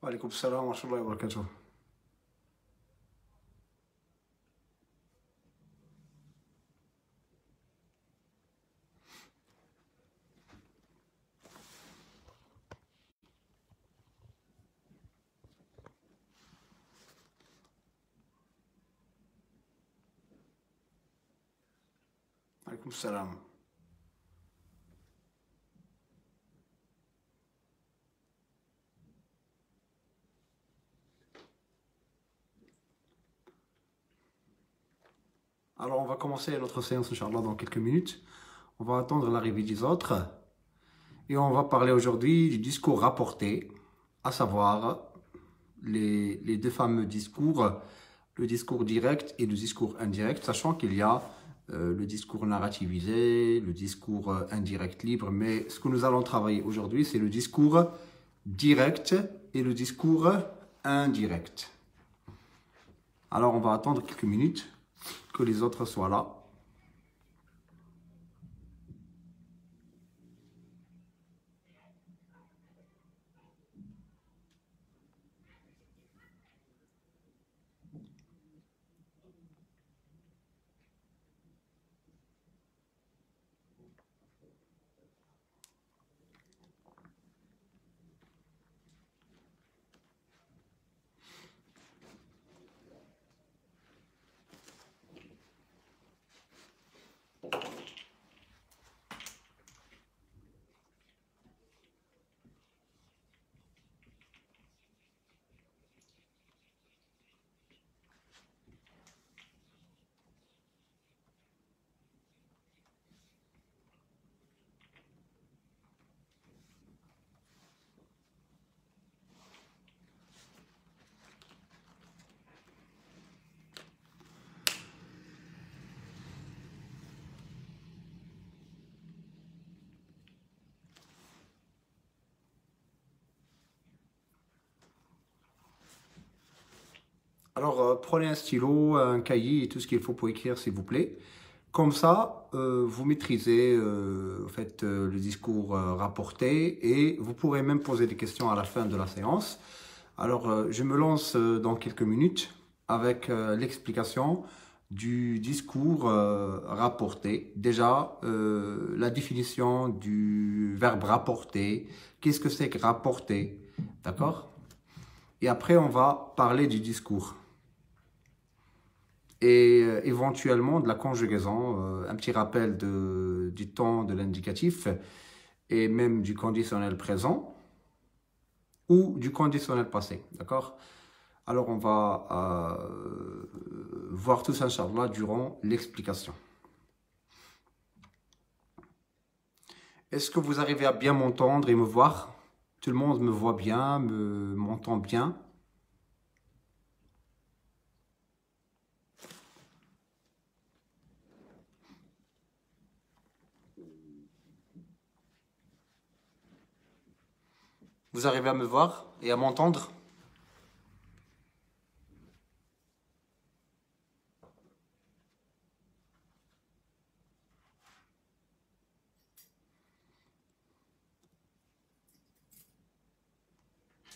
وعليكم السلام ورحمة الله وبركاته. وعليكم السلام. Alors, on va commencer notre séance, Inch'Allah, dans quelques minutes. On va attendre l'arrivée des autres. Et on va parler aujourd'hui du discours rapporté, à savoir les deux fameux discours, le discours direct et le discours indirect, sachant qu'il y a le discours narrativisé, le discours indirect libre, mais ce que nous allons travailler aujourd'hui, c'est le discours direct et le discours indirect. Alors, on va attendre quelques minutes que les autres soient là. Alors, prenez un stylo, un cahier et tout ce qu'il faut pour écrire, s'il vous plaît. Comme ça, vous maîtrisez en fait, le discours rapporté et vous pourrez même poser des questions à la fin de la séance. Alors, je me lance dans quelques minutes avec l'explication du discours rapporté. Déjà, la définition du verbe rapporter. Qu'est-ce que c'est que rapporter? D'accord? Et après, on va parler du discours. Et éventuellement de la conjugaison, un petit rappel du temps de l'indicatif et même du conditionnel présent ou du conditionnel passé, d'accord? Alors on va voir tout ça, Inch'Allah, durant l'explication. Est-ce que vous arrivez à bien m'entendre et me voir? Tout le monde me voit bien, m'entend bien? Vous arrivez à me voir et à m'entendre?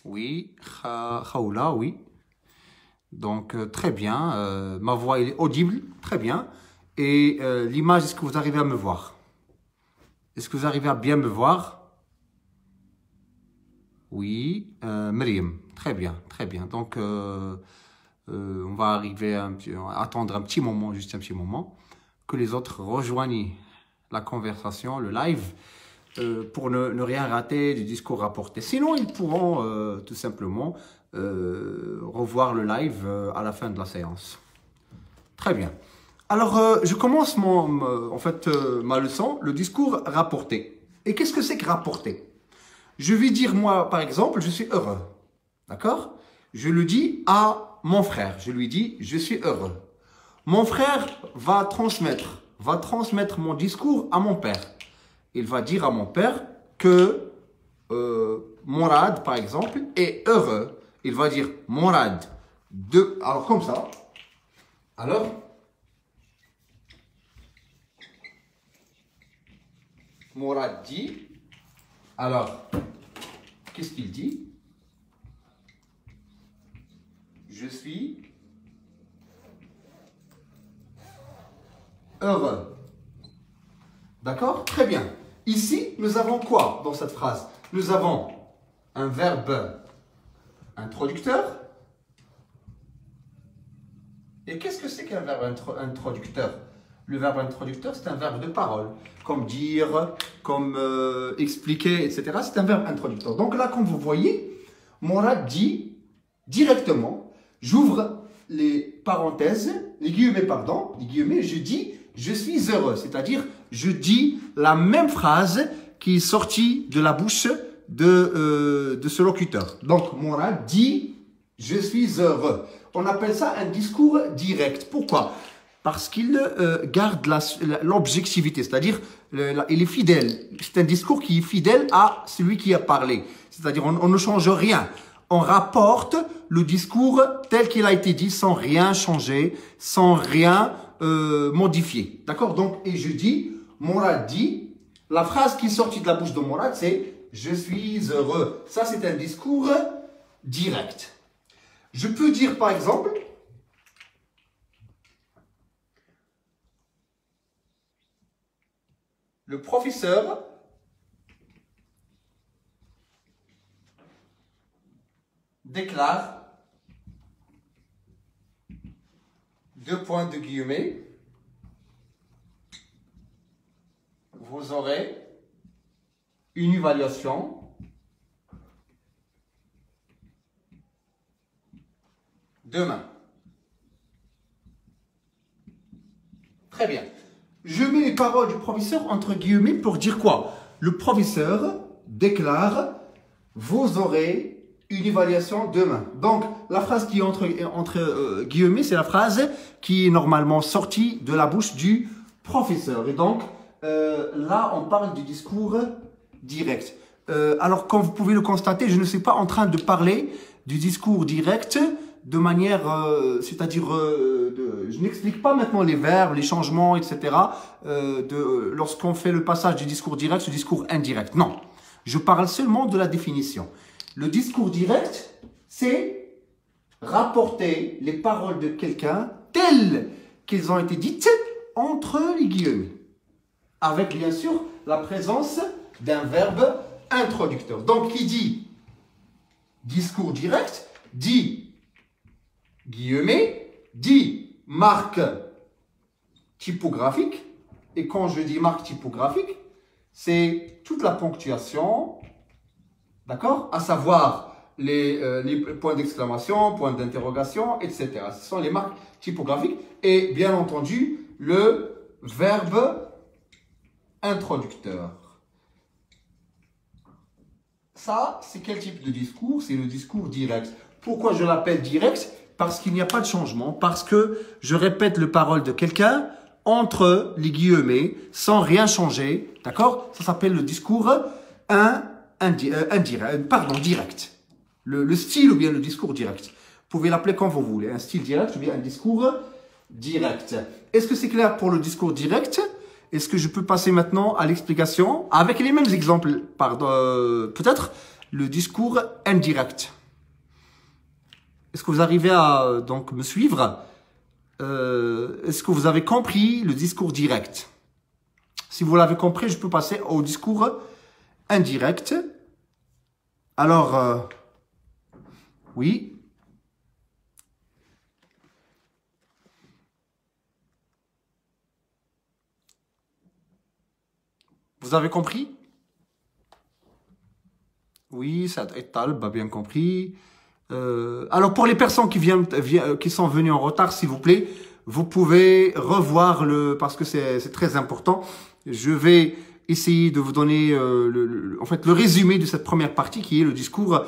Oui, Khaoula, oui. Donc, très bien. Ma voix elle est audible, très bien. Et l'image, est-ce que vous arrivez à me voir? Est-ce que vous arrivez à bien me voir? Oui, Myriam, très bien, très bien. Donc, on va arriver à attendre un petit moment, juste un petit moment, que les autres rejoignent la conversation, le live, pour ne rien rater du discours rapporté. Sinon, ils pourront tout simplement revoir le live à la fin de la séance. Très bien. Alors, je commence en fait, ma leçon, le discours rapporté. Et qu'est-ce que c'est que rapporter? Je vais dire, moi, par exemple, je suis heureux. D'accord? Je le dis à mon frère. Je lui dis, je suis heureux. Mon frère va transmettre mon discours à mon père. Il va dire à mon père que Morad, par exemple, est heureux. Il va dire Morad. Alors, comme ça. Alors, Morad dit. Alors, qu'est-ce qu'il dit? Je suis heureux. D'accord? Très bien. Ici, nous avons quoi dans cette phrase? Nous avons un verbe introducteur. Et qu'est-ce que c'est qu'un verbe introducteur? Le verbe introducteur, c'est un verbe de parole. Comme dire, comme expliquer, etc. C'est un verbe introducteur. Donc là, comme vous voyez, Mourad dit directement, j'ouvre les parenthèses, les guillemets, pardon, les guillemets, je dis, je suis heureux. C'est-à-dire, je dis la même phrase qui est sortie de la bouche de ce locuteur. Donc, Mourad dit, je suis heureux. On appelle ça un discours direct. Pourquoi? Parce qu'il garde l'objectivité, c'est-à-dire il est fidèle. C'est un discours qui est fidèle à celui qui a parlé. C'est-à-dire on ne change rien. On rapporte le discours tel qu'il a été dit sans rien changer, sans rien modifier. D'accord? Donc, et je dis, Mourad dit, la phrase qui est sortie de la bouche de Mourad, c'est « Je suis heureux ». Ça, c'est un discours direct. Je peux dire, par exemple, le professeur déclare, deux points de guillemets, vous aurez une évaluation demain. Très bien. Je mets les paroles du professeur entre guillemets pour dire quoi? Le professeur déclare, vous aurez une évaluation demain. Donc, la phrase qui est entre guillemets, c'est la phrase qui est normalement sortie de la bouche du professeur. Et donc, là, on parle du discours direct. Alors, comme vous pouvez le constater, je ne suis pas en train de parler du discours direct de manière, c'est-à-dire, je n'explique pas maintenant les verbes, les changements, etc. Lorsqu'on fait le passage du discours direct au discours indirect. Non, je parle seulement de la définition. Le discours direct, c'est rapporter les paroles de quelqu'un telles qu'elles ont été dites entre les guillemets, avec bien sûr la présence d'un verbe introducteur. Donc, qui dit discours direct, dit guillemets, dit marque typographique. Et quand je dis marque typographique, c'est toute la ponctuation, d'accord? À savoir les points d'exclamation, points d'interrogation, etc. Ce sont les marques typographiques. Et bien entendu, le verbe introducteur. Ça, c'est quel type de discours? C'est le discours direct. Pourquoi je l'appelle direct? Parce qu'il n'y a pas de changement, parce que je répète les paroles de quelqu'un entre les guillemets, sans rien changer, d'accord? Ça s'appelle le discours direct. Le style ou bien le discours direct. Vous pouvez l'appeler comme vous voulez, un style direct ou bien un discours direct. Est-ce que c'est clair pour le discours direct? Est-ce que je peux passer maintenant à l'explication avec les mêmes exemples, peut-être le discours indirect? Est-ce que vous arrivez à donc me suivre? Est-ce que vous avez compris le discours direct? Si vous l'avez compris, je peux passer au discours indirect. Alors, oui. Vous avez compris? Oui, ça a bien compris. Alors, pour les personnes qui sont venues en retard, s'il vous plaît, vous pouvez revoir parce que c'est très important. Je vais essayer de vous donner en fait le résumé de cette première partie qui est le discours.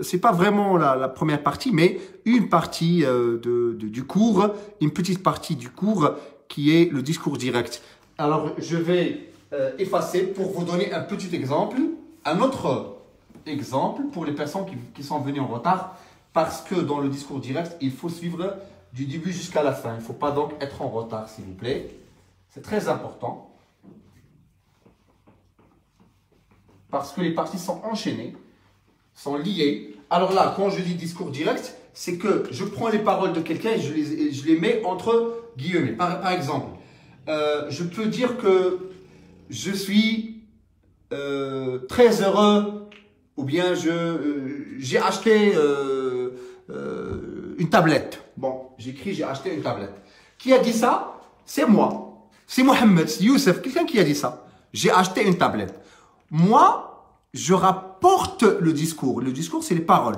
C'est pas vraiment la première partie, mais une partie du cours, une petite partie du cours qui est le discours direct. Alors, je vais effacer pour vous donner un petit exemple, un autre exemple pour les personnes qui sont venues en retard, parce que dans le discours direct, il faut suivre du début jusqu'à la fin. Il ne faut pas donc être en retard, s'il vous plaît. C'est très important. Parce que les parties sont enchaînées, sont liées. Alors là, quand je dis discours direct, c'est que je prends les paroles de quelqu'un et je les mets entre guillemets. Par exemple, je peux dire que je suis très heureux, ou bien j'ai acheté une tablette. Bon, j'écris j'ai acheté une tablette. Qui a dit ça? C'est moi. C'est Mohamed, c'est Youssef, quelqu'un qui a dit ça. J'ai acheté une tablette. Moi, je rapporte le discours. Le discours, c'est les paroles.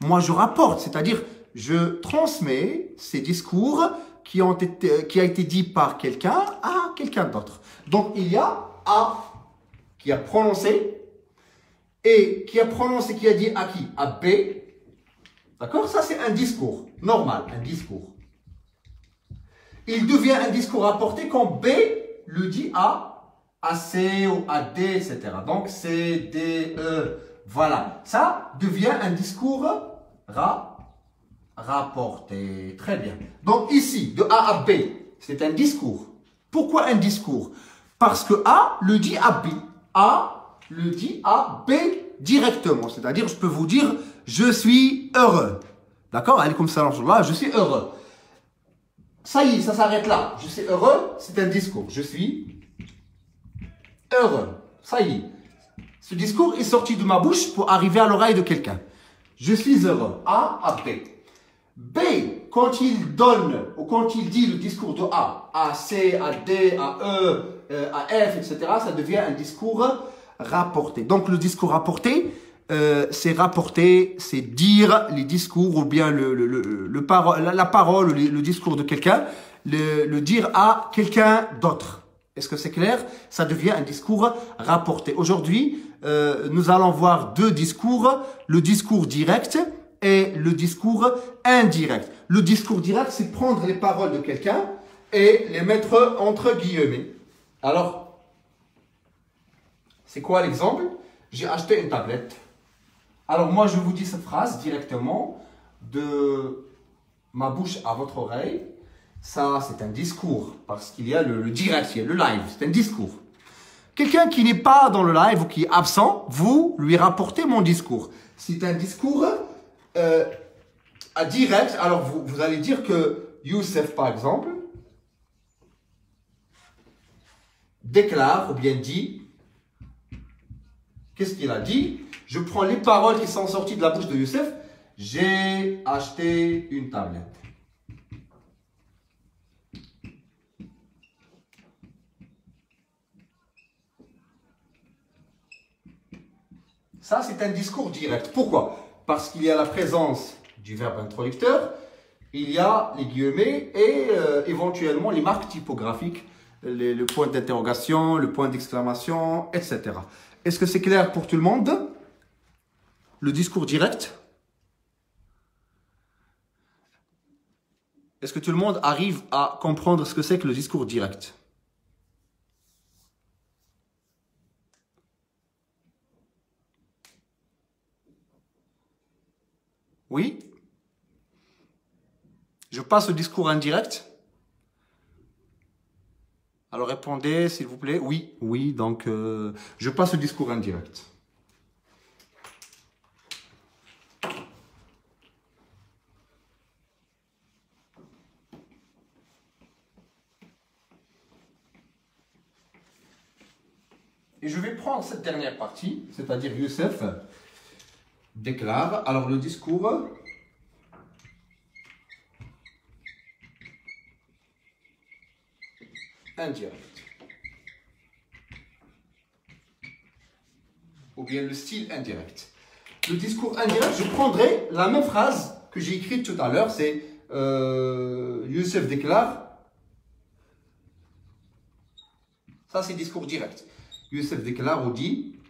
Moi, je rapporte, c'est-à-dire, je transmets ces discours qui a été dit par quelqu'un à quelqu'un d'autre. Donc, il y a A qui a prononcé, et qui a prononcé, qui a dit à qui? À B. D'accord? Ça, c'est un discours normal, un discours. Il devient un discours rapporté quand B le dit à C ou à D, etc. Donc, C, D, E, voilà. Ça devient un discours rapporté. Très bien. Donc, ici, de A à B, c'est un discours. Pourquoi un discours? Parce que A le dit à B. A le dit à B directement. C'est-à-dire, je peux vous dire, je suis heureux. D'accord? Allez, comme ça, je suis heureux. Ça y est, ça s'arrête là. Je suis heureux, c'est un discours. Je suis heureux. Ça y est. Ce discours est sorti de ma bouche pour arriver à l'oreille de quelqu'un. Je suis heureux. A à B. B, quand il donne, ou quand il dit le discours de A, à C, à D, à E, à F, etc., ça devient un discours rapporté. Donc, le discours rapporté, c'est rapporter, c'est dire les discours ou bien la parole, le discours de quelqu'un, le dire à quelqu'un d'autre. Est-ce que c'est clair? Ça devient un discours rapporté. Aujourd'hui, nous allons voir deux discours, le discours direct et le discours indirect. Le discours direct, c'est prendre les paroles de quelqu'un et les mettre entre guillemets. Alors, c'est quoi l'exemple? J'ai acheté une tablette. Alors moi, je vous dis cette phrase directement de ma bouche à votre oreille. Ça, c'est un discours parce qu'il y a le direct, il y a le live, c'est un discours. Quelqu'un qui n'est pas dans le live ou qui est absent, vous lui rapportez mon discours. C'est un discours à direct. Alors vous allez dire que Youssef, par exemple, déclare ou bien dit, qu'est-ce qu'il a dit? Je prends les paroles qui sont sorties de la bouche de Youssef. J'ai acheté une tablette. Ça, c'est un discours direct. Pourquoi? Parce qu'il y a la présence du verbe introducteur, il y a les guillemets et éventuellement les marques typographiques, le point d'interrogation, le point d'exclamation, etc. Est-ce que c'est clair pour tout le monde? Le discours direct? Est-ce que tout le monde arrive à comprendre ce que c'est que le discours direct? Oui? Je passe au discours indirect? Alors répondez s'il vous plaît. Oui, oui, donc je passe au discours indirect. Et je vais prendre cette dernière partie, c'est-à-dire Youssef déclare. Alors le discours indirect. Ou bien le style indirect. Le discours indirect, je prendrai la même phrase que j'ai écrite tout à l'heure, c'est Youssef déclare. Ça c'est discours direct. Youssef déclare ou dit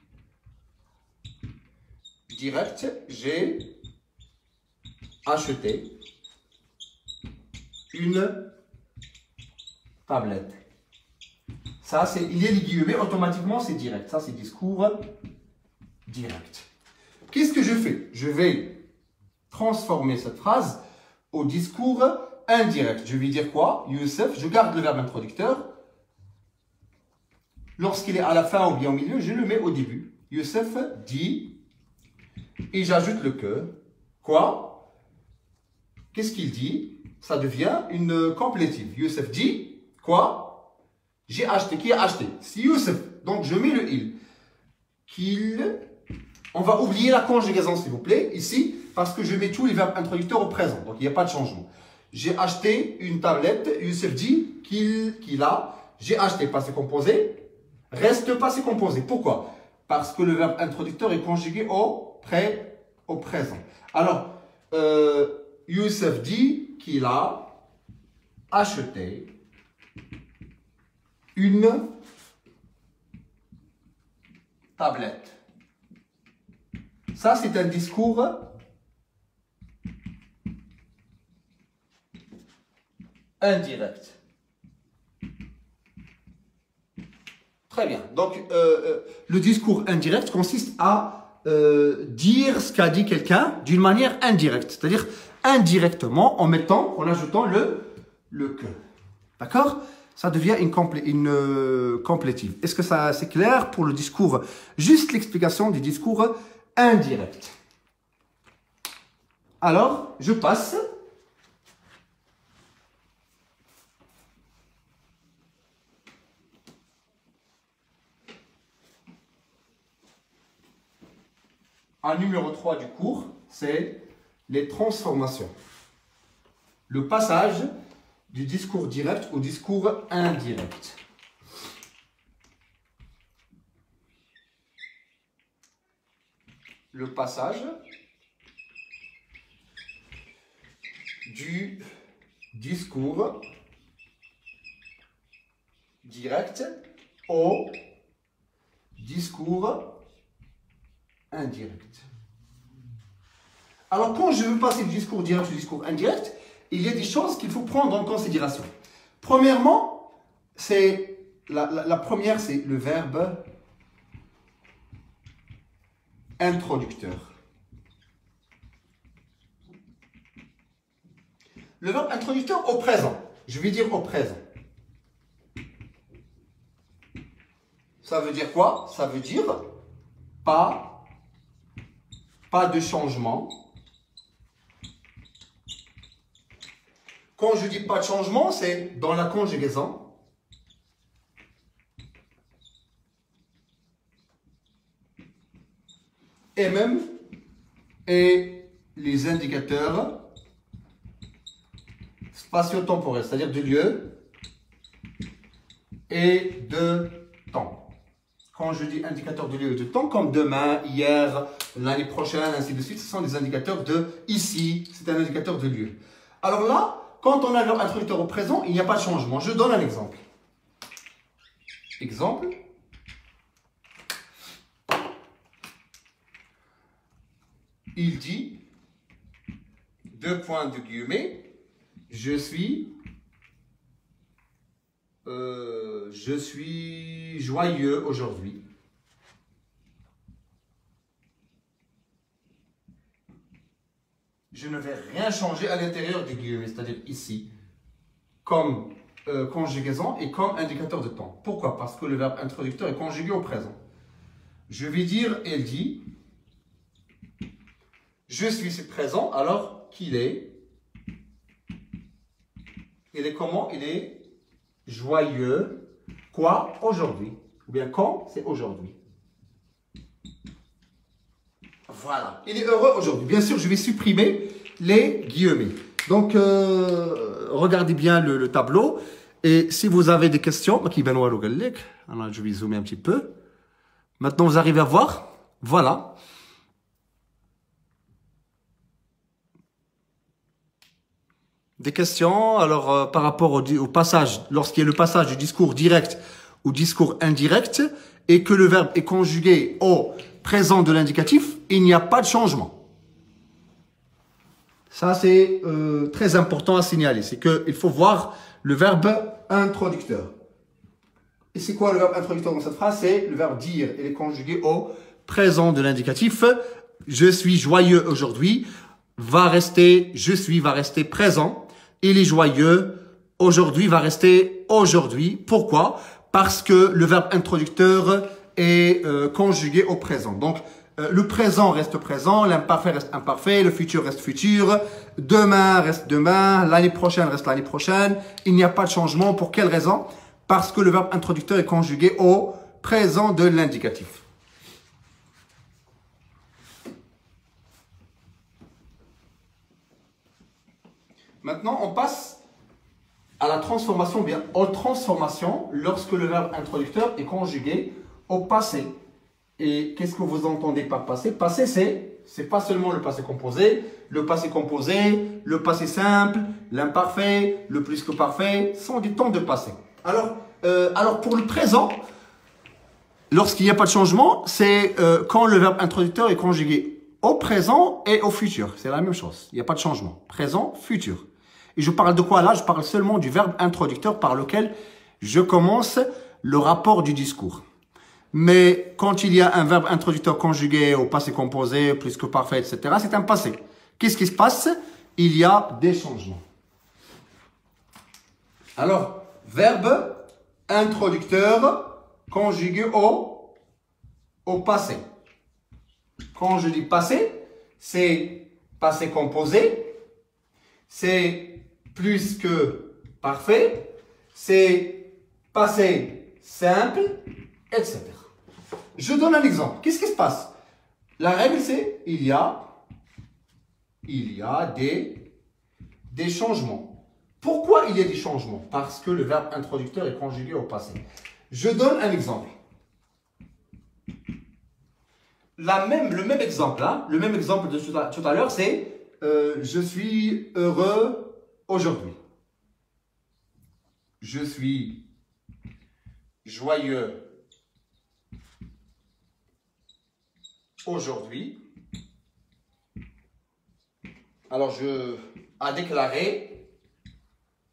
direct, j'ai acheté une tablette. Ça, c'est, il y a les guillemets, automatiquement, c'est direct. Ça, c'est discours direct. Qu'est-ce que je fais? Je vais transformer cette phrase au discours indirect. Je vais dire quoi? Youssef, je garde le verbe introducteur. Lorsqu'il est à la fin ou bien au milieu, je le mets au début. Youssef dit, et j'ajoute le que. Quoi? qu'est-ce qu'il dit? Ça devient une complétive. Youssef dit quoi? J'ai acheté. Qui a acheté? C'est Youssef. Donc je mets le il. Qu'il. On va oublier la conjugaison s'il vous plaît ici parce que je mets tous les verbes introducteurs au présent. Donc il n'y a pas de changement. J'ai acheté une tablette. Youssef dit qu'il a. J'ai acheté passé composé. Reste passé composé. Pourquoi? Parce que le verbe introducteur est conjugué au présent. Alors, Youssef dit qu'il a acheté une tablette. Ça, c'est un discours indirect. Très bien. Donc, le discours indirect consiste à dire ce qu'a dit quelqu'un d'une manière indirecte. C'est-à-dire indirectement en ajoutant le que. D'accord? Ça devient une complétive. Est-ce que c'est clair pour le discours? Juste l'explication du discours indirect. Alors, je passe. Un numéro 3 du cours, c'est les transformations. Le passage du discours direct au discours indirect. Le passage du discours direct au discours indirect. Alors, quand je veux passer du discours direct au discours indirect, il y a des choses qu'il faut prendre en considération. Premièrement, la première, c'est le verbe introducteur. Le verbe introducteur au présent. Je vais dire au présent. Ça veut dire quoi? Ça veut dire pas de changement. Quand je dis pas de changement, c'est dans la conjugaison. Et les indicateurs spatio-temporels, c'est-à-dire de lieu et de temps. Quand je dis indicateur de lieu et de temps, comme demain, hier, l'année prochaine, ainsi de suite, ce sont des indicateurs de ici, c'est un indicateur de lieu. Alors là, quand on a le verbe introducteur au présent, il n'y a pas de changement. Je donne un exemple. Exemple. Il dit, deux points de guillemets, je suis joyeux aujourd'hui. Je ne vais rien changer à l'intérieur du guillemets, c'est-à-dire ici, comme conjugaison et comme indicateur de temps. Pourquoi? Parce que le verbe introducteur est conjugué au présent. Je vais dire, elle dit, je suis, c'est présent, alors qu'il est. Il est comment? Il est joyeux. Quoi? Aujourd'hui. Ou bien quand? C'est aujourd'hui. Voilà. Il est heureux aujourd'hui. Bien sûr, je vais supprimer les guillemets. Donc, regardez bien le tableau. Et si vous avez des questions, je vais zoomer un petit peu. Maintenant, vous arrivez à voir. Voilà. Des questions, alors par rapport au passage, lorsqu'il y a le passage du discours direct au discours indirect et que le verbe est conjugué au présent de l'indicatif, il n'y a pas de changement. Ça, c'est très important à signaler. C'est qu'il faut voir le verbe introducteur. Et c'est quoi le verbe introducteur dans cette phrase? C'est le verbe dire. Il est conjugué au présent de l'indicatif. Je suis joyeux aujourd'hui. Va rester, je suis, va rester présent. Il est joyeux. Aujourd'hui va rester aujourd'hui. Pourquoi? Parce que le verbe introducteur est conjugué au présent. Donc, Le présent reste présent, l'imparfait reste imparfait, le futur reste futur, demain reste demain, l'année prochaine reste l'année prochaine. Il n'y a pas de changement. Pour quelle raison? Parce que le verbe introducteur est conjugué au présent de l'indicatif. Maintenant, on passe à la transformation, bien aux transformations lorsque le verbe introducteur est conjugué au passé. Et qu'est-ce que vous entendez par passé? Passé, c'est pas seulement le passé composé, le passé simple, l'imparfait, le plus que parfait, sont des temps de passé. Alors pour le présent, lorsqu'il n'y a pas de changement, c'est quand le verbe introducteur est conjugué au présent et au futur. C'est la même chose. Il n'y a pas de changement. Présent, futur. Et je parle de quoi là? Je parle seulement du verbe introducteur par lequel je commence le rapport du discours. Mais quand il y a un verbe introducteur conjugué au passé composé, plus que parfait, etc., c'est un passé. Qu'est-ce qui se passe? Il y a des changements. Alors, verbe introducteur conjugué au passé. Quand je dis passé, c'est passé composé, c'est plus que parfait, c'est passé simple, etc. Je donne un exemple. Qu'est-ce qui se passe? La règle, c'est il y a des changements. Pourquoi il y a des changements? Parce que le verbe introducteur est conjugué au passé. Je donne un exemple. Le même exemple là, le même exemple de tout à l'heure, c'est je suis heureux aujourd'hui. Je suis joyeux aujourd'hui. Alors a déclaré,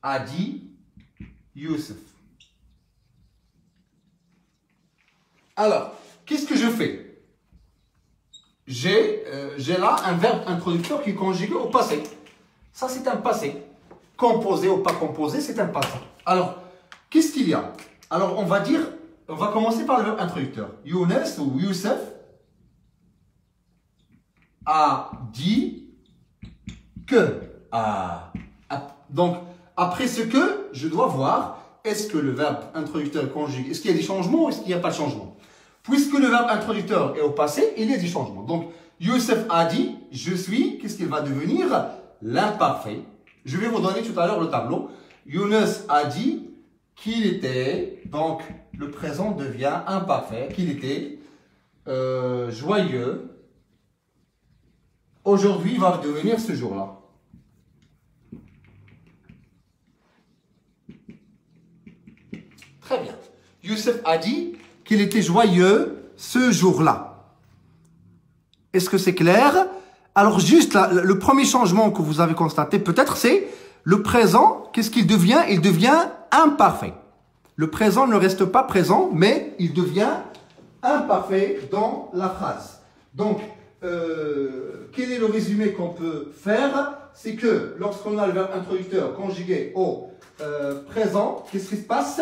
a dit Youssef. Alors, qu'est-ce que je fais? J'ai là un verbe introducteur qui est conjugué au passé. Ça, c'est un passé. Composé ou pas composé, c'est un passé. Alors, qu'est-ce qu'il y a? Alors, on va commencer par le verbe introducteur. Younes ou Youssef a dit que. Donc, après ce que, je dois voir, est-ce que le verbe introducteur est conjugué? Est-ce qu'il y a des changements ou est-ce qu'il n'y a pas de changement? Puisque le verbe introducteur est au passé, il y a des changements. Donc, Youssef a dit, je suis, qu'est-ce qu'il va devenir? L'imparfait. Je vais vous donner tout à l'heure le tableau. Younes a dit qu'il était, donc le présent devient imparfait, qu'il était joyeux. Aujourd'hui, il va devenir ce jour-là. Très bien. Youssef a dit qu'il était joyeux ce jour-là. Est-ce que c'est clair? Alors juste là, le premier changement que vous avez constaté peut-être, c'est le présent. Qu'est-ce qu'il devient? Il devient imparfait. Le présent ne reste pas présent, mais il devient imparfait dans la phrase. Donc, quel est le résumé qu'on peut faire? C'est que lorsqu'on a le verbe introducteur conjugué au présent, qu'est-ce qui se passe?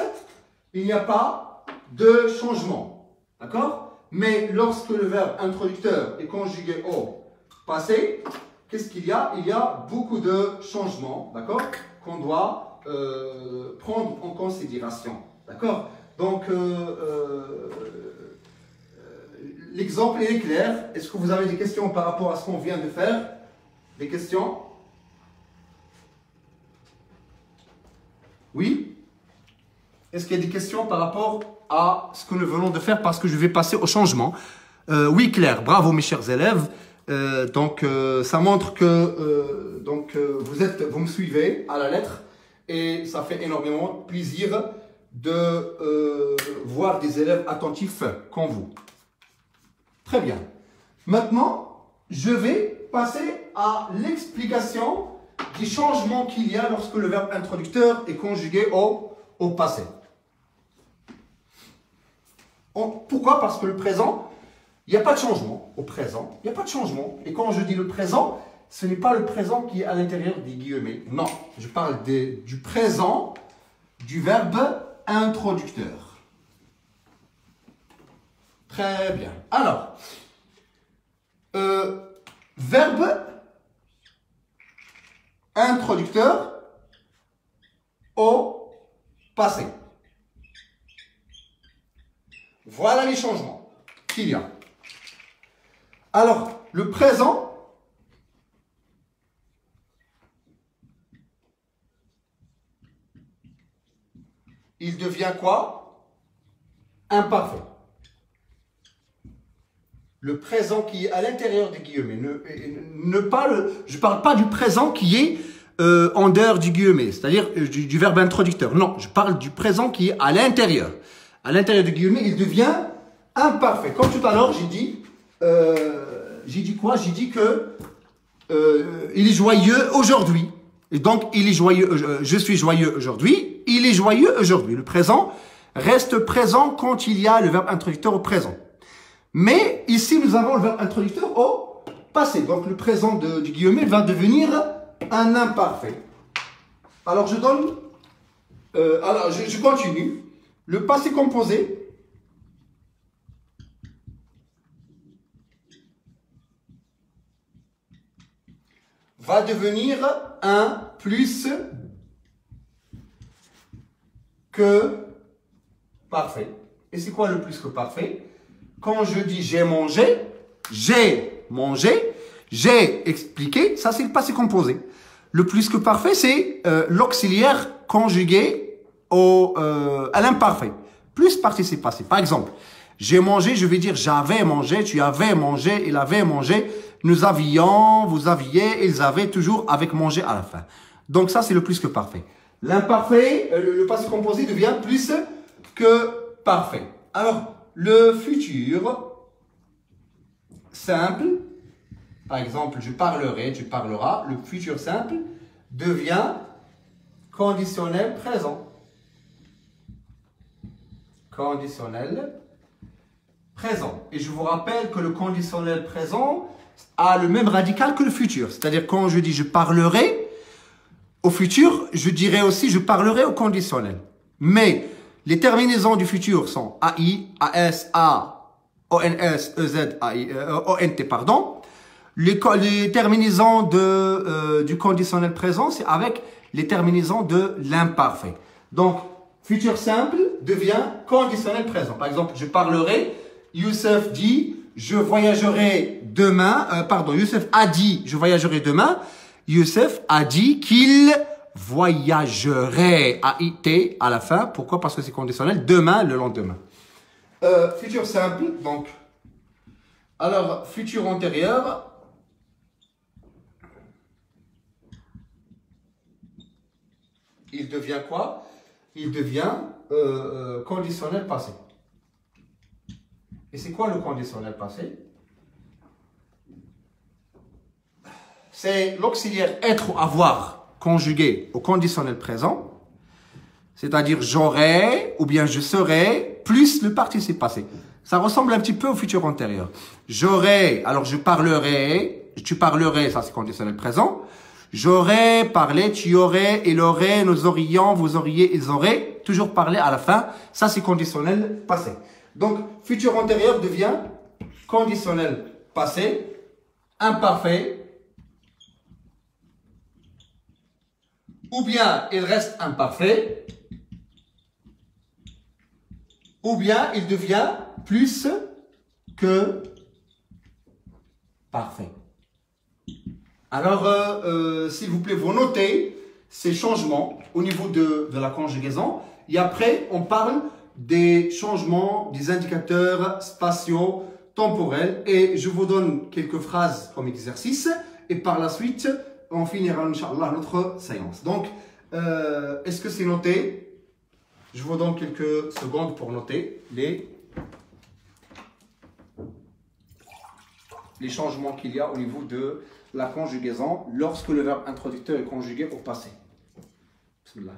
Il n'y a pas de changement. D'accord? Mais lorsque le verbe introducteur est conjugué au passé, qu'est-ce qu'il y a? Il y a beaucoup de changements, d'accord? Qu'on doit prendre en considération. D'accord? Donc, l'exemple est clair. Est-ce que vous avez des questions par rapport à ce qu'on vient de faire? Des questions? Oui? Est-ce qu'il y a des questions par rapport à ce que nous venons de faire? Parce que je vais passer au changement. Oui, Claire, bravo mes chers élèves. Ça montre que vous me suivez à la lettre et ça fait énormément plaisir de voir des élèves attentifs comme vous. Très bien. Maintenant, je vais passer à l'explication des changements qu'il y a lorsque le verbe introducteur est conjugué au passé. Pourquoi? Parce que le présent, il n'y a pas de changement. Au présent, il n'y a pas de changement. Et quand je dis le présent, ce n'est pas le présent qui est à l'intérieur des guillemets. Non, je parle du présent du verbe introducteur. Très bien. Alors, Verbe introducteur au passé. Voilà les changements qu'il y a. Alors, le présent, il devient quoi? Imparfait. Le présent qui est à l'intérieur des guillemets. Je ne parle pas du présent qui est en dehors du guillemet, c'est-à-dire du verbe introducteur. Non, je parle du présent qui est à l'intérieur. À l'intérieur du guillemet, il devient imparfait. Comme tout à l'heure, j'ai dit quoi? J'ai dit que il est joyeux aujourd'hui. Et donc, il est joyeux. Je suis joyeux aujourd'hui. Il est joyeux aujourd'hui. Le présent reste présent quand il y a le verbe introducteur au présent. Mais ici, nous avons le verbe introducteur au passé. Donc, le présent du guillemet va devenir un imparfait. Alors, je donne... alors, je continue. Le passé composé va devenir un plus que parfait. Et c'est quoi le plus que parfait? Quand je dis j'ai mangé, j'ai expliqué, ça c'est le passé composé. Le plus que parfait, c'est l'auxiliaire conjugué à l'imparfait. Plus participe passé. Par exemple, j'ai mangé, je vais dire j'avais mangé, tu avais mangé, il avait mangé, nous avions, vous aviez, ils avaient, toujours avec manger à la fin. Donc ça, c'est le plus que parfait. L'imparfait, le passé composé devient plus que parfait. Alors, le futur simple, par exemple, je parlerai, tu parleras, le futur simple devient conditionnel présent. Conditionnel présent. Et je vous rappelle que le conditionnel présent a le même radical que le futur. C'est-à-dire quand je dis je parlerai au futur, je dirais aussi je parlerai au conditionnel. Mais les terminaisons du futur sont AI, AS, A, ONS, EZ, AI, ONT, pardon. Les terminaisons du conditionnel présent, c'est avec les terminaisons de l'imparfait. Donc, futur simple devient conditionnel présent. Par exemple, je parlerai, Youssef dit, je voyagerai demain, Youssef a dit, je voyagerai demain. Youssef a dit qu'il voyagerait, AIT à la fin. Pourquoi? Parce que c'est conditionnel, demain, le lendemain. Futur simple, donc. Alors, futur antérieur. Il devient quoi? Il devient conditionnel passé. Et c'est quoi le conditionnel passé? C'est l'auxiliaire être ou avoir conjugué au conditionnel présent, c'est-à-dire j'aurai ou bien je serai plus le participe passé. Ça ressemble un petit peu au futur antérieur. J'aurai, alors je parlerai, tu parlerais, ça c'est conditionnel présent. J'aurais parlé, tu aurais, il aurait, nous aurions, vous auriez, ils auraient, toujours parlé à la fin. Ça, c'est conditionnel passé. Donc, futur antérieur devient conditionnel passé, imparfait, ou bien il reste imparfait, ou bien il devient plus que parfait. Alors, s'il vous plaît, vous notez ces changements au niveau de la conjugaison. Et après, on parle des changements des indicateurs spatiaux, temporels. Et je vous donne quelques phrases comme exercice. Et par la suite, on finira, Inch'Allah, notre séance. Donc, est-ce que c'est noté? Je vous donne quelques secondes pour noter les changements qu'il y a au niveau de la conjugaison lorsque le verbe introducteur est conjugué au passé. Bismillah.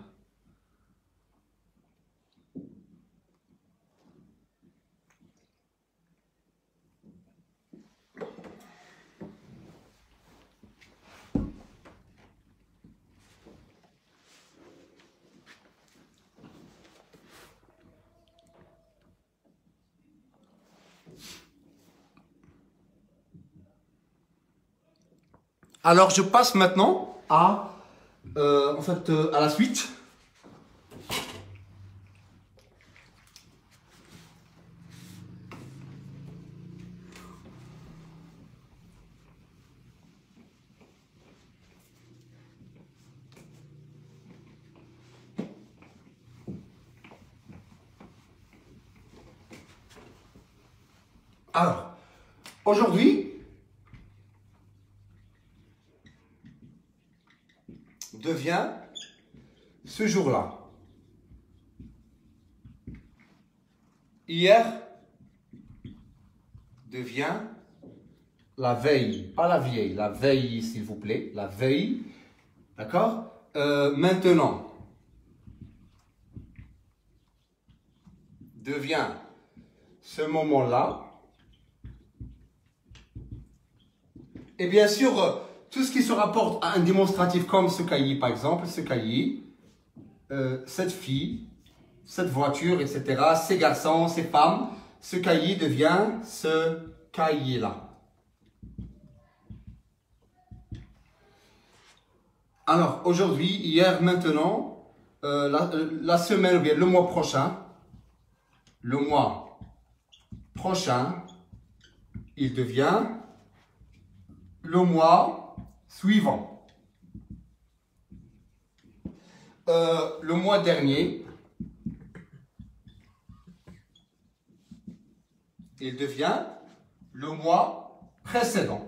Alors, je passe maintenant à, à la suite. Alors, aujourd'hui, devient ce jour-là. Hier devient la veille, pas la vieille, la veille s'il vous plaît, la veille, d'accord? Maintenant devient ce moment-là. Et bien sûr, tout ce qui se rapporte à un démonstratif comme ce cahier, par exemple, ce cahier, cette fille, cette voiture, etc., ces garçons, ces femmes, ce cahier devient ce cahier-là. Alors, aujourd'hui, hier, maintenant, la semaine ou bien le mois prochain, il devient le mois suivant. Le mois dernier, il devient le mois précédent.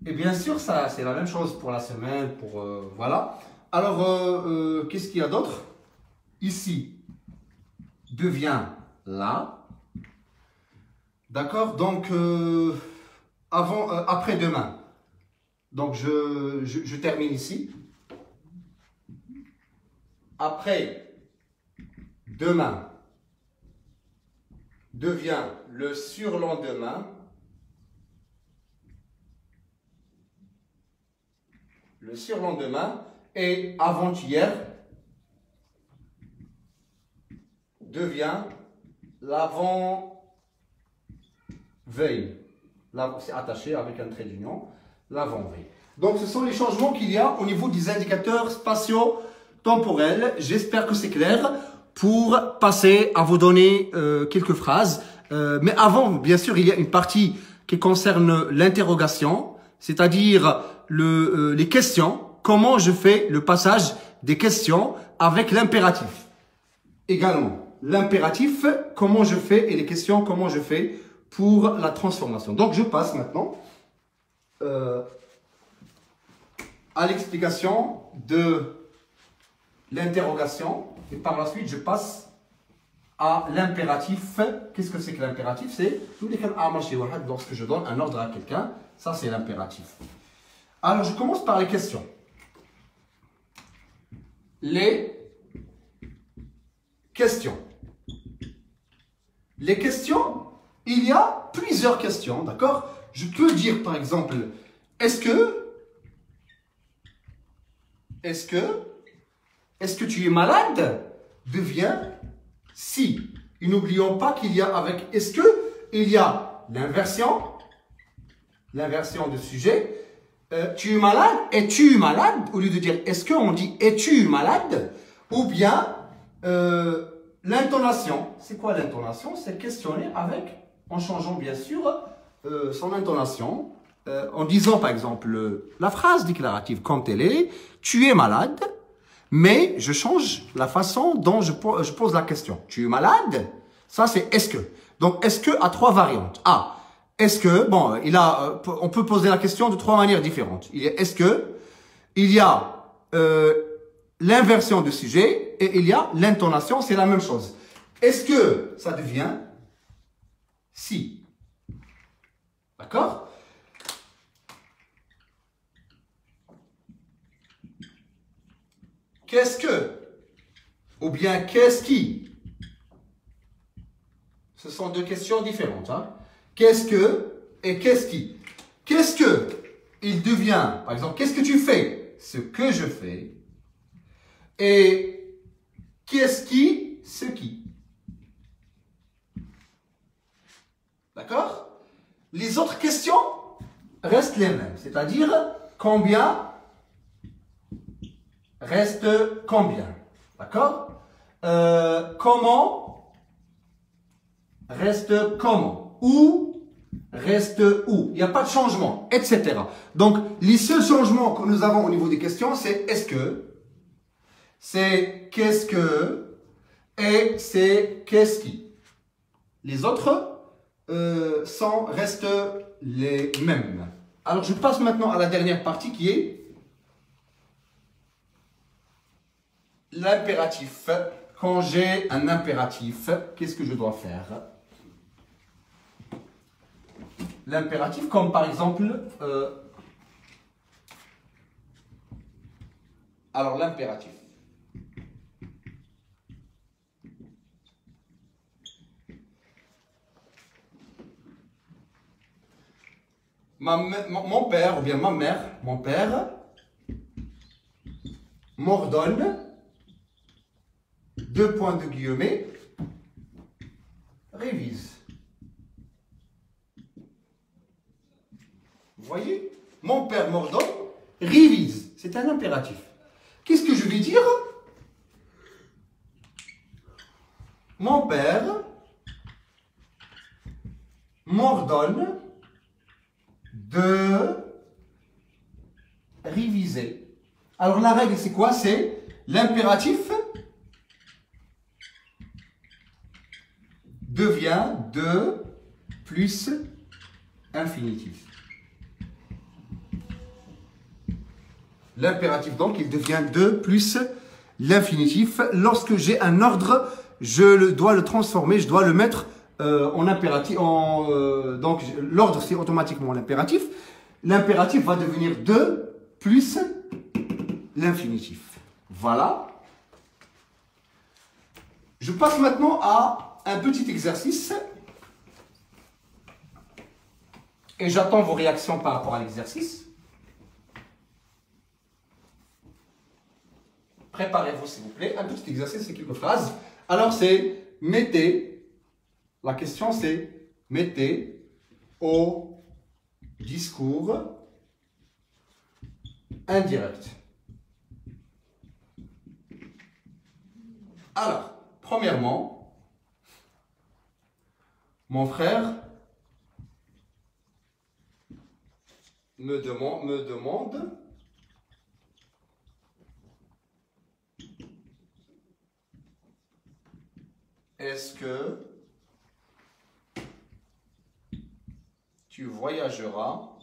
Et bien sûr, ça c'est la même chose pour la semaine, pour voilà. Alors, qu'est-ce qu'il y a d'autre? Ici, devient là. D'accord? Donc, après-demain. Donc, je termine ici. Après-demain devient le surlendemain. Le surlendemain et avant-hier devient l'avant-veille. C'est attaché avec un trait d'union, l'avant-veille. Donc, ce sont les changements qu'il y a au niveau des indicateurs spatio-temporels. J'espère que c'est clair pour passer à vous donner quelques phrases. Mais avant, bien sûr, il y a une partie qui concerne l'interrogation, c'est-à-dire les questions. Comment je fais le passage des questions avec l'impératif. Également, l'impératif, comment je fais, et les questions, comment je fais pour la transformation. Donc, je passe maintenant à l'explication de l'interrogation. Et par la suite, je passe à l'impératif. Qu'est-ce que c'est que l'impératif? C'est lorsque je donne un ordre à quelqu'un. Ça, c'est l'impératif. Alors, je commence par les questions. Les questions. Les questions, il y a plusieurs questions, d'accord? Je peux dire, par exemple, est-ce que tu es malade? Devient si. Et n'oublions pas qu'il y a avec est-ce que, il y a l'inversion de sujet. Tu es malade? Es-tu malade? Au lieu de dire est-ce que, on dit es-tu malade? Ou bien l'intonation. C'est quoi l'intonation? C'est questionner en changeant bien sûr son intonation. En disant par exemple la phrase déclarative comme elle est, tu es malade, mais je change la façon dont je pose la question. Tu es malade? Ça c'est est-ce que. Donc est-ce que a trois variantes. A. Est-ce que, bon, on peut poser la question de trois manières différentes. Il y a est-ce que, il y a l'inversion de sujet et il y a l'intonation, c'est la même chose. Est-ce que ça devient si. D'accord? Qu'est-ce que? Ou bien qu'est-ce qui? Ce sont deux questions différentes. Hein? Qu'est-ce que et qu'est-ce qui? Qu'est-ce que il devient? Par exemple, qu'est-ce que tu fais? Ce que je fais. Et qu'est-ce qui? Ce qui. D'accord? Les autres questions, restent les mêmes. C'est-à-dire, combien reste combien. D'accord? Comment reste comment. Où reste où. Il n'y a pas de changement, etc. Donc, les seuls changements que nous avons au niveau des questions, c'est est-ce que, c'est qu'est-ce que, et c'est qu'est-ce qui. Les autres restent les mêmes. Alors, je passe maintenant à la dernière partie qui est l'impératif. Quand j'ai un impératif, qu'est-ce que je dois faire? L'impératif, comme par exemple, alors l'impératif. Mon père ou bien ma mère, mon père m'ordonne, deux points de guillemets, révise. Vous voyez? Mon père m'ordonne, révise. C'est un impératif. Qu'est-ce que je vais dire? Mon père m'ordonne de réviser. Alors la règle, c'est quoi? C'est l'impératif devient de plus infinitif. L'impératif, donc, il devient de plus l'infinitif. Lorsque j'ai un ordre, dois le transformer, je dois le mettre en impératif. Donc, l'ordre, c'est automatiquement l'impératif. L'impératif va devenir de plus l'infinitif. Voilà. Je passe maintenant à un petit exercice. Et j'attends vos réactions par rapport à l'exercice. Préparez-vous, s'il vous plaît. Un petit exercice, c'est quelques phrases. Alors, c'est mettez. La question, c'est mettez au discours indirect. Alors, premièrement, mon frère me demande est-ce que tu voyageras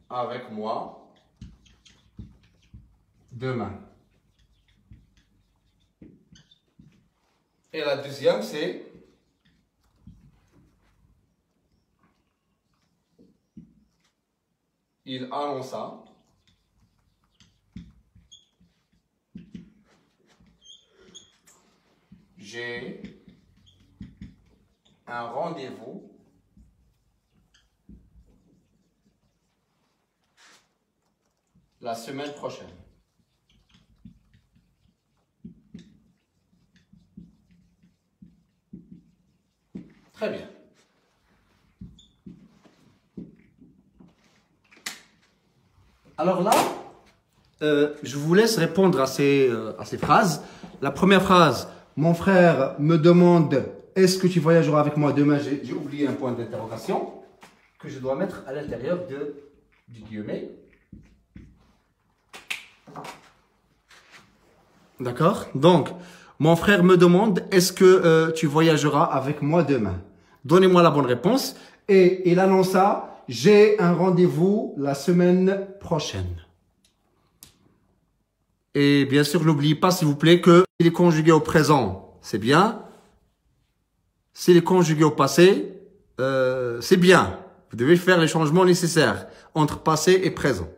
avec moi demain? Et la deuxième, c'est il annonça j'ai un rendez-vous la semaine prochaine. Très bien. Alors là, je vous laisse répondre à ces phrases. La première phrase, mon frère me demande est-ce que tu voyageras avec moi demain? J'ai oublié un point d'interrogation que je dois mettre à l'intérieur du guillemet. D'accord? Donc, mon frère me demande est-ce que tu voyageras avec moi demain? Donnez-moi la bonne réponse. Et il annonça j'ai un rendez-vous la semaine prochaine. Et bien sûr, n'oubliez pas, s'il vous plaît, que s'il est conjugué au présent, c'est bien. S'il est conjugué au passé, c'est bien. Vous devez faire les changements nécessaires entre passé et présent.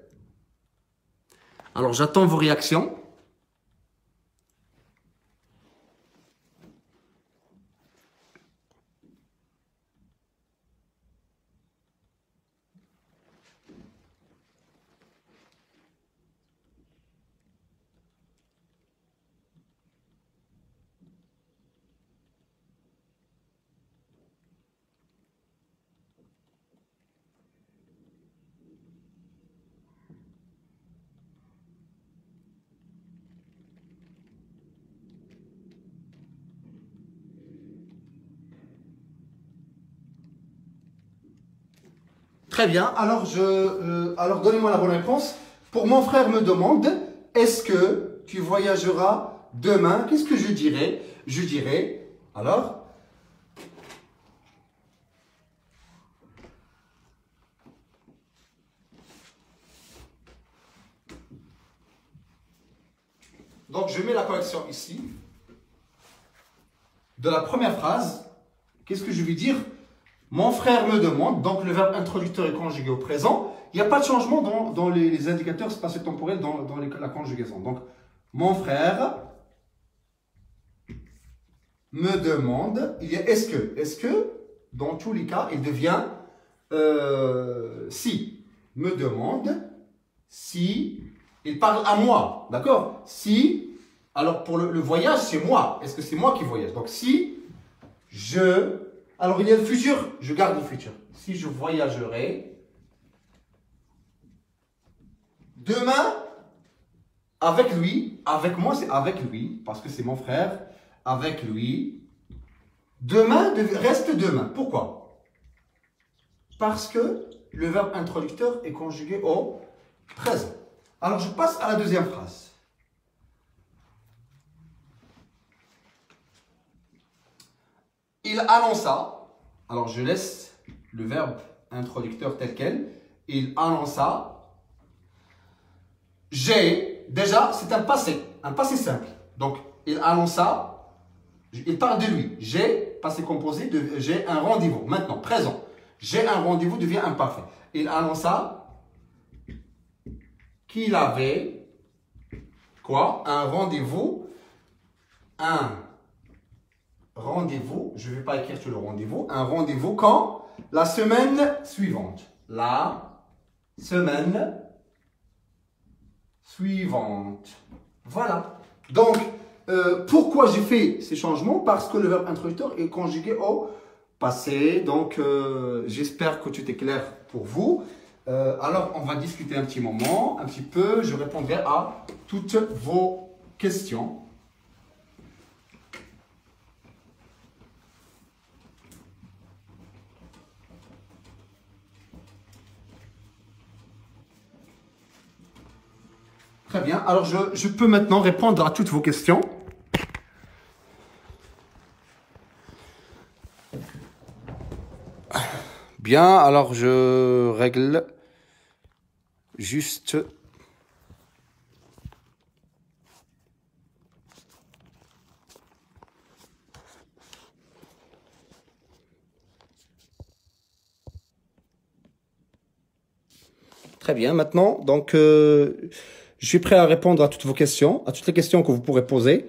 Alors, j'attends vos réactions. Très bien. Alors, alors donnez-moi la bonne réponse. Pour mon frère me demande, est-ce que tu voyageras demain? Qu'est-ce que je dirais? Je dirais, alors, donc je mets la correction ici. De la première phrase, qu'est-ce que je vais dire? Mon frère me demande, donc le verbe introducteur est conjugué au présent. Il n'y a pas de changement dans les indicateurs spatio-temporels dans la conjugaison. Donc, mon frère me demande, il y a est-ce que? Est-ce que, dans tous les cas, il devient si. Me demande si, il parle à moi, d'accord? Si, alors pour le voyage, c'est moi. Est-ce que c'est moi qui voyage? Donc, si je... Alors, il y a le futur, je garde le futur. Si je voyagerai demain avec lui, avec moi, c'est avec lui, parce que c'est mon frère, avec lui. Demain reste demain. Pourquoi? Parce que le verbe introducteur est conjugué au présent. Alors, je passe à la deuxième phrase. Il annonça, alors je laisse le verbe introducteur tel quel, il annonça, j'ai, déjà c'est un passé simple. Donc il annonça, il parle de lui, j'ai, passé composé, j'ai un rendez-vous, maintenant, présent. J'ai un rendez-vous devient imparfait. Il annonça qu'il avait, quoi? Un rendez-vous, je ne vais pas écrire sur le rendez-vous, un rendez-vous quand? La semaine suivante. La semaine suivante. Voilà. Donc, pourquoi j'ai fait ces changements? Parce que le verbe introducteur est conjugué au passé. Donc, j'espère que tout est clair pour vous. Alors, on va discuter un petit moment, un petit peu. Je répondrai à toutes vos questions. Très bien. Alors, je peux maintenant répondre à toutes vos questions. Bien, alors je règle juste... Très bien, maintenant, donc, je suis prêt à répondre à toutes vos questions, à toutes les questions que vous pourrez poser.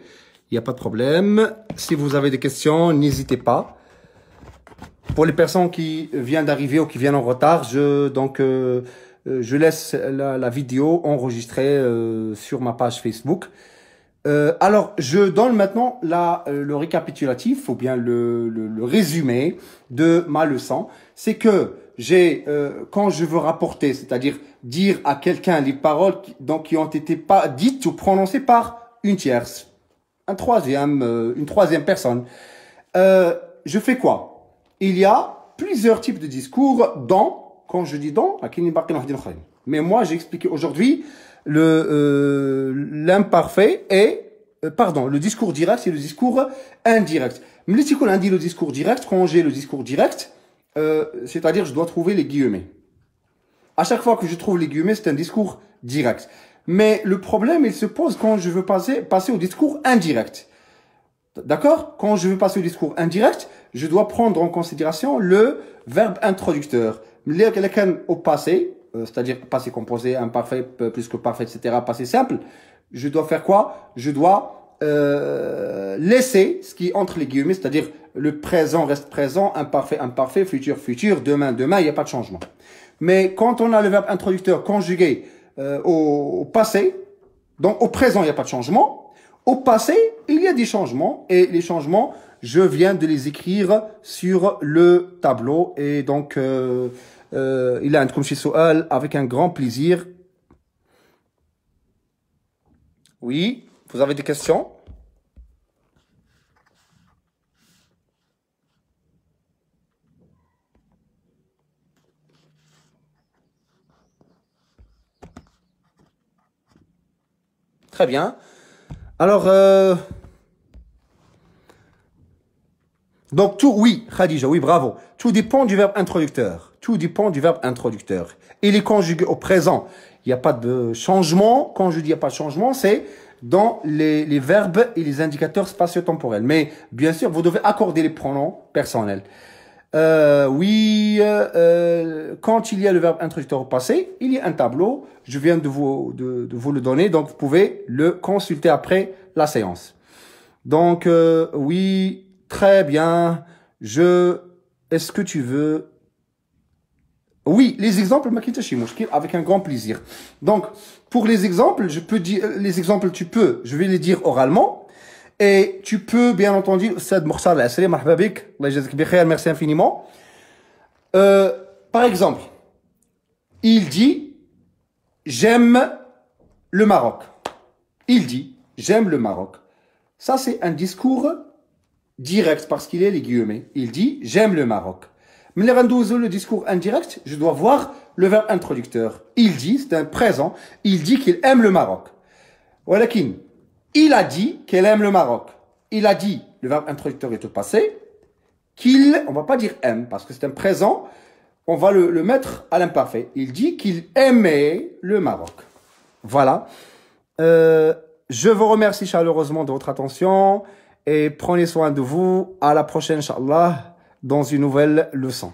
Il n'y a pas de problème. Si vous avez des questions, n'hésitez pas. Pour les personnes qui viennent d'arriver ou qui viennent en retard, je laisse la vidéo enregistrée sur ma page Facebook. Alors, je donne maintenant le récapitulatif ou bien le résumé de ma leçon. C'est que quand je veux rapporter, c'est-à-dire dire à quelqu'un les paroles qui ont été pas dites ou prononcées par une tierce, une troisième personne, je fais quoi? Il y a plusieurs types de discours quand je dis mais moi j'ai expliqué aujourd'hui l'imparfait et le discours direct et le discours indirect. Mais si on dit le discours direct, quand j'ai le discours direct, c'est-à-dire je dois trouver les guillemets. À chaque fois que je trouve les guillemets, c'est un discours direct. Mais le problème, il se pose quand je veux passer au discours indirect. D'accord? Quand je veux passer au discours indirect, je dois prendre en considération le verbe introducteur. Au passé, c'est-à-dire passé composé, imparfait, plus que parfait, etc., passé simple, je dois faire quoi? Je dois laisser ce qui est entre les guillemets, c'est-à-dire le présent reste présent, imparfait, imparfait, futur, futur, demain, demain, il n'y a pas de changement. Mais quand on a le verbe introducteur conjugué au passé, donc au présent, il n'y a pas de changement. Au passé, il y a des changements et les changements, je viens de les écrire sur le tableau et donc il a un comme chez Soal avec un grand plaisir. Oui, vous avez des questions? Très bien. Alors, donc tout, oui, Khadija, oui, bravo. Tout dépend du verbe introducteur. Tout dépend du verbe introducteur. Il est conjugué au présent. Il n'y a pas de changement. Quand je dis il n'y a pas de changement, c'est dans les verbes et les indicateurs spatio-temporels. Mais bien sûr, vous devez accorder les pronoms personnels. Oui, quand il y a le verbe introducteur au passé, il y a un tableau. Je viens de vous le donner, donc vous pouvez le consulter après la séance. Donc, oui, très bien. Est-ce que tu veux... Oui, les exemples, avec un grand plaisir. Donc, pour les exemples, je vais les dire oralement. Et tu peux, bien entendu, merci infiniment. Par exemple, il dit, j'aime le Maroc. Il dit, j'aime le Maroc. Ça, c'est un discours direct parce qu'il est les guillemets. Il dit, j'aime le Maroc. Mais le discours indirect, je dois voir le verbe introducteur. Il dit, c'est un présent, il dit qu'il aime le Maroc. Walakin, il a dit qu'elle aime le Maroc. Il a dit, le verbe introducteur est au passé, on va pas dire aime, parce que c'est un présent, on va le mettre à l'imparfait. Il dit qu'il aimait le Maroc. Voilà. Je vous remercie chaleureusement de votre attention et prenez soin de vous. À la prochaine, Inch'Allah, dans une nouvelle leçon.